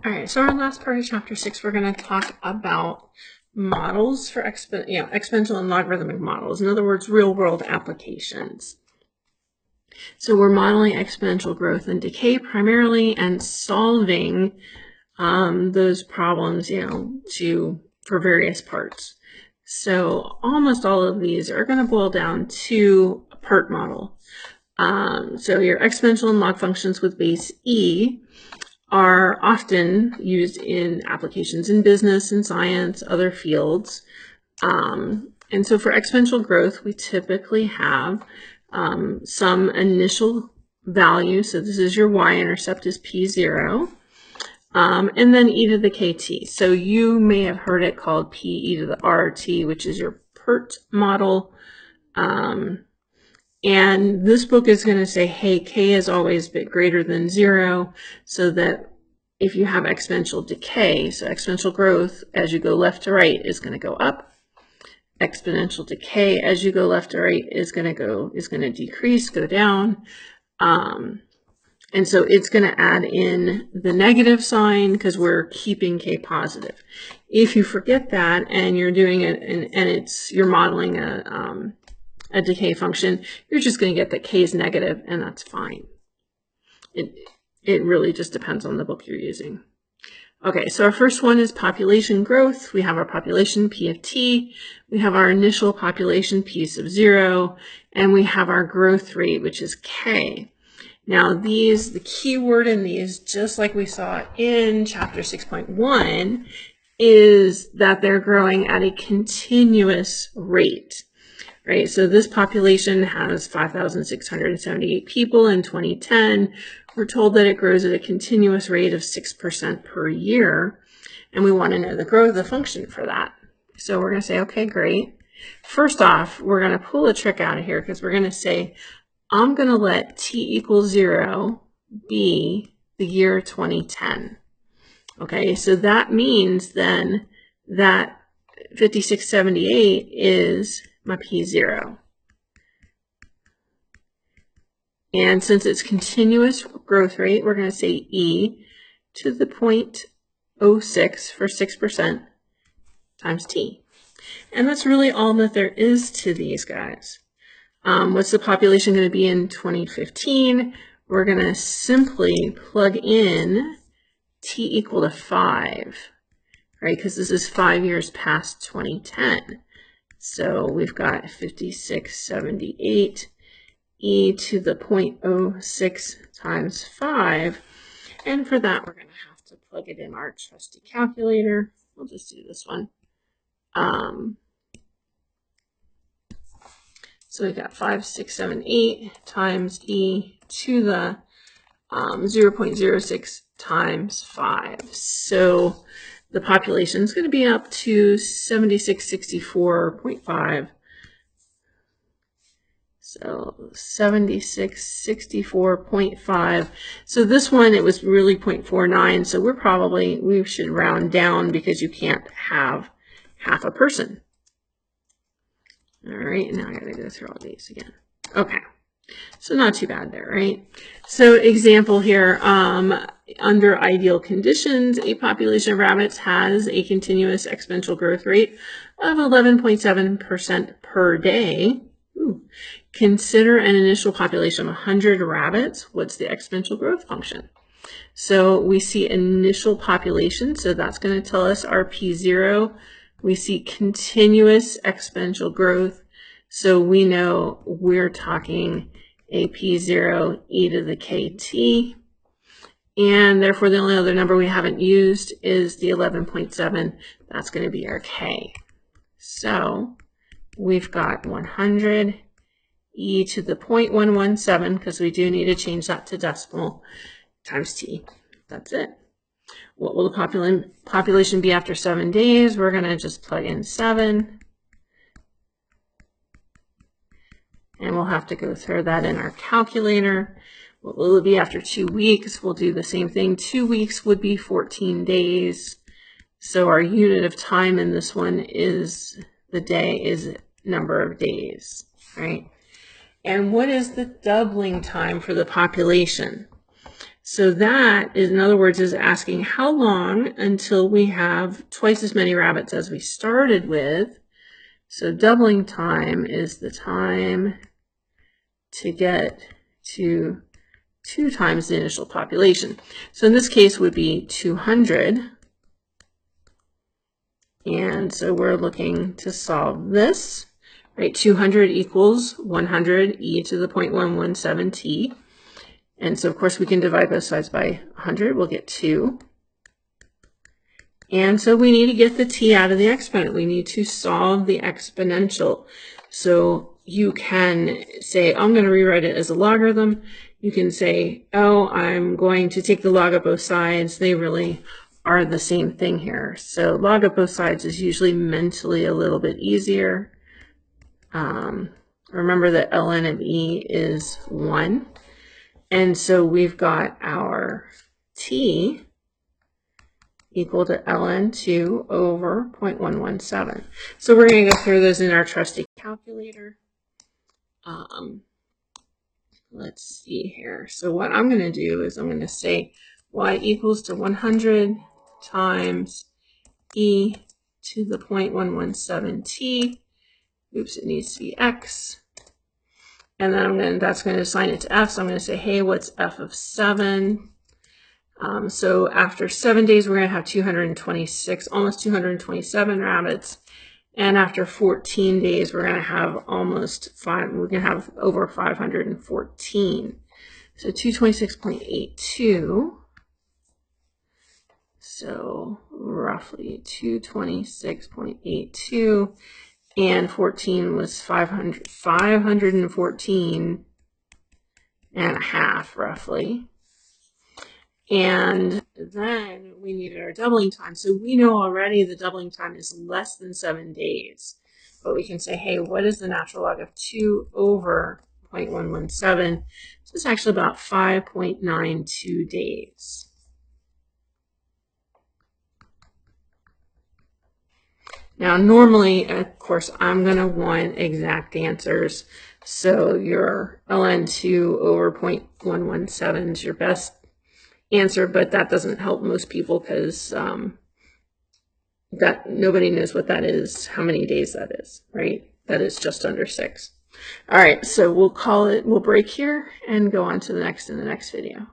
All right, so our last part of chapter 6, we're going to talk about models for exponential and logarithmic models. In other words, real-world applications. So we're modeling exponential growth and decay primarily and solving those problems, for various parts. So almost all of these are going to boil down to a part model. So your exponential and log functions with base e are often used in applications in business and science, other fields. And so for exponential growth, we typically have some initial value. So this is your y-intercept is p0. And then e to the kt. So you may have heard it called p e to the rt, which is your PERT model. And this book is going to say, hey, k is always a bit greater than 0, so that if you have exponential decay, so exponential growth as you go left to right is going to go up. Exponential decay as you go left to right is going to decrease, go down. And so it's going to add in the negative sign because we're keeping k positive. If you forget that and you're doing it and you're modeling a decay function, you're just going to get that k is negative, and that's fine. It really just depends on the book you're using. Okay, so our first one is population growth. We have our population p of t. We have our initial population p sub 0, and we have our growth rate, which is k. Now the key word in these, just like we saw in chapter 6.1, is that they're growing at a continuous rate. Right, so this population has 5,678 people in 2010. We're told that it grows at a continuous rate of 6% per year, and we want to know the function for that. So we're going to say, okay, great. First off, we're going to pull a trick out of here because we're going to say, I'm going to let t equals 0 be the year 2010. Okay, so that means then that 5678 is my p0. And since it's continuous growth rate, we're going to say e to the 0.06 for 6% times t. And that's really all that there is to these guys. What's the population going to be in 2015? We're going to simply plug in t equal to 5, right? Because this is 5 years past 2010. So we've got 5678 e to the 0.06 times 5. And for that, we're going to have to plug it in our trusty calculator. We'll just do this one. So we've got 5678 times e to the 0.06 times 5. So the population is going to be up to 7664.5. So 7664.5. So this one, it was really 0.49. So we should round down because you can't have half a person. All right, now I got to go through all these again. Okay, so not too bad there, right? So example here, under ideal conditions, a population of rabbits has a continuous exponential growth rate of 11.7% per day. Ooh. Consider an initial population of 100 rabbits. What's the exponential growth function? So we see initial population, so that's going to tell us our p0. We see continuous exponential growth, so we know we're talking a p0 e to the kt, and therefore the only other number we haven't used is the 11.7. That's going to be our k. So we've got 100 e to the 0.117, because we do need to change that to decimal, times t. That's it. What will the population be after 7 days? We're going to just plug in 7. And we'll have to go throw that in our calculator. What will it be after 2 weeks? We'll do the same thing. 2 weeks would be 14 days. So our unit of time in this one is the day, is number of days, right? And what is the doubling time for the population? So that is, in other words, is asking how long until we have twice as many rabbits as we started with. So doubling time is the time to get to 2 times the initial population. So in this case would be 200. And so we're looking to solve this, right? 200 equals 100 e to the 0.117t. And so of course we can divide both sides by 100, we'll get 2. And so we need to get the t out of the exponent. We need to solve the exponential. So you can say, I'm going to rewrite it as a logarithm. You can say, oh, I'm going to take the log of both sides. They really are the same thing here. So log of both sides is usually mentally a little bit easier. Remember that ln of e is 1. And so we've got our t equal to ln 2 over 0.117. So we're going to go through those in our trusty calculator. Let's see here. So what I'm going to do is I'm going to say y equals to 100 times e to the 0.117t. Oops, it needs to be x. And then that's going to assign it to f. So I'm going to say, hey, what's f of 7? So after 7 days, we're going to have 226, almost 227 rabbits. And after 14 days, we're going to have we're going to have over 514. So 226.82. So roughly 226.82. And 14 was 514 and a half, roughly. And then we needed our doubling time. So we know already the doubling time is less than 7 days. But we can say, hey, what is the natural log of 2 over 0.117? So it's actually about 5.92 days. Now, normally, of course, I'm going to want exact answers. So your ln 2 over 0.117 is your best answer, but that doesn't help most people because that nobody knows what that is, how many days that is, right? That is just under 6. All right, so we'll break here and go on to the next in the next video.